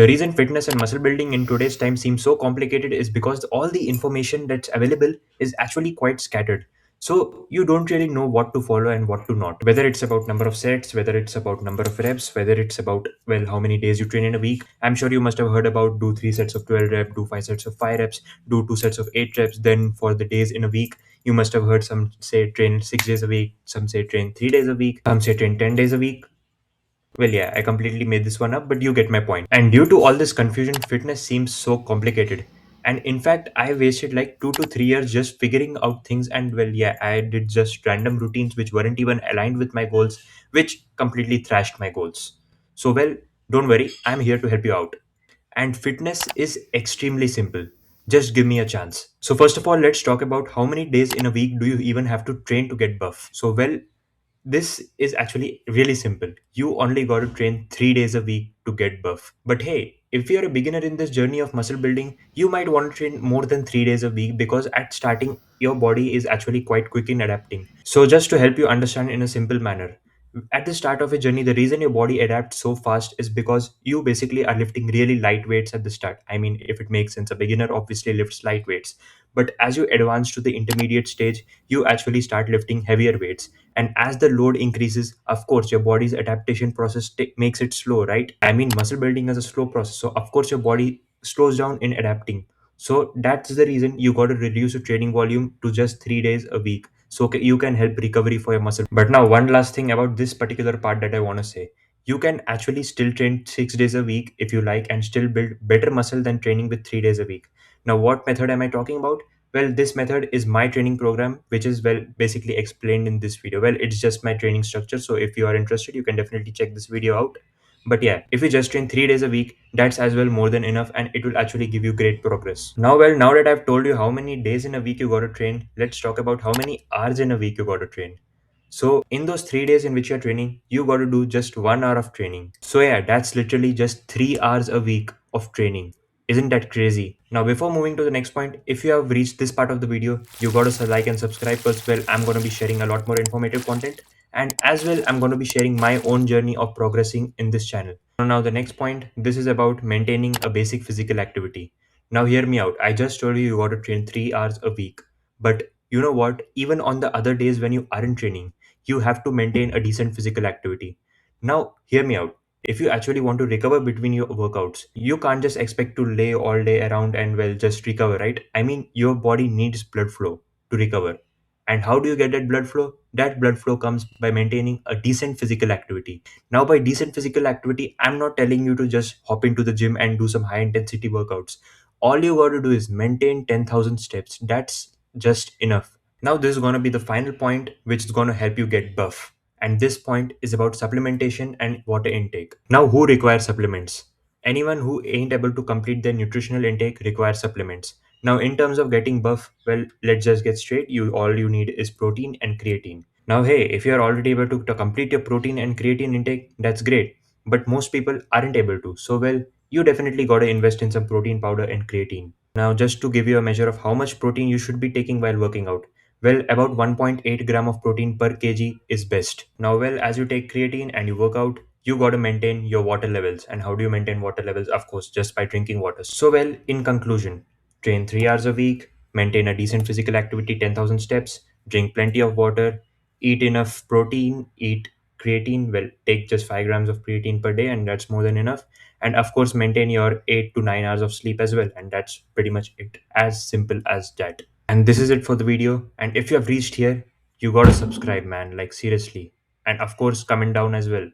The reason fitness and muscle building in today's time seems so complicated is because all the information that's available is actually quite scattered. So you don't really know what to follow and what to not. Whether it's about number of sets, whether it's about number of reps, whether it's about well how many days you train in a week. I'm sure you must have heard about do 3 sets of 12 reps, do 5 sets of 5 reps, do 2 sets of 8 reps. Then for the days in a week, you must have heard some say train 6 days a week, some say train 3 days a week, some say train 10 days a week. Well, yeah, I completely made this one up, but you get my point. And due to all this confusion, fitness seems so complicated. And in fact, I wasted like 2 to 3 years just figuring out things. And well, yeah, I did just random routines which weren't even aligned with my goals, which completely thrashed my goals. So, well, don't worry, I'm here to help you out. And fitness is extremely simple. Just give me a chance. So, first of all, let's talk about how many days in a week do you even have to train to get buff. So, well, this is actually really simple. You only got to train 3 days a week to get buff. But hey, if you're a beginner in this journey of muscle building, you might want to train more than 3 days a week because at starting, your body is actually quite quick in adapting. So, just to help you understand in a simple manner, at the start of a journey, the reason your body adapts so fast is because you basically are lifting really light weights at the start. I mean, if it makes sense, a beginner obviously lifts light weights. But as you advance to the intermediate stage, you actually start lifting heavier weights, and as the load increases, of course, your body's adaptation process makes it slow, right? I mean, muscle building is a slow process. So, of course, your body slows down in adapting. So, that's the reason you got to reduce your training volume to just 3 days a week. So, you can help recovery for your muscle. But now, one last thing about this particular part that I want to say. You can actually still train 6 days a week if you like and still build better muscle than training with 3 days a week. Now, what method am I talking about? Well, this method is my training program, which is well basically explained in this video. Well, it's just my training structure. So if you are interested, you can definitely check this video out. But yeah, if you just train 3 days a week, that's as well more than enough and it will actually give you great progress. Now, well, now that I've told you how many days in a week you got to train, let's talk about how many hours in a week you got to train. So, in those 3 days in which you're training, you got to do just 1 hour of training. So, yeah, that's literally just 3 hours a week of training. Isn't that crazy? Now, before moving to the next point, if you have reached this part of the video, you got to like and subscribe because, well, I'm going to be sharing a lot more informative content. And as well, I'm going to be sharing my own journey of progressing in this channel. Now, the next point, this is about maintaining a basic physical activity. Now, hear me out. I just told you you got to train 3 hours a week. But you know what? Even on the other days when you aren't training, you have to maintain a decent physical activity. Now, hear me out. If you actually want to recover between your workouts, you can't just expect to lay all day around and well just recover, right? I mean, your body needs blood flow to recover. And how do you get that blood flow? That blood flow comes by maintaining a decent physical activity. Now, by decent physical activity, I'm not telling you to just hop into the gym and do some high intensity workouts. All you got to do is maintain 10,000 steps. That's just enough. Now, this is going to be the final point, which is going to help you get buff. And this point is about supplementation and water intake. Now, who requires supplements? Anyone who ain't able to complete their nutritional intake requires supplements. Now, in terms of getting buff, well, let's just get straight. You all you need is protein and creatine. Now, hey, if you are already able to complete your protein and creatine intake, that's great. But most people aren't able to. So, well, you definitely got to invest in some protein powder and creatine. Now, just to give you a measure of how much protein you should be taking while working out. Well, about 1.8 gram of protein per kg is best. Now, well, as you take creatine and you work out, you got to maintain your water levels. And how do you maintain water levels? Of course, just by drinking water. So, well, in conclusion, train 3 hours a week, maintain a decent physical activity, 10,000 steps, drink plenty of water, eat enough protein, eat creatine. Well, take just 5 grams of creatine per day, and that's more than enough. And of course, maintain your 8 to 9 hours of sleep as well. And that's pretty much it. As simple as that. And this is it for the video. And if you have reached here, you gotta subscribe, man. Like, seriously. And of course, comment down as well.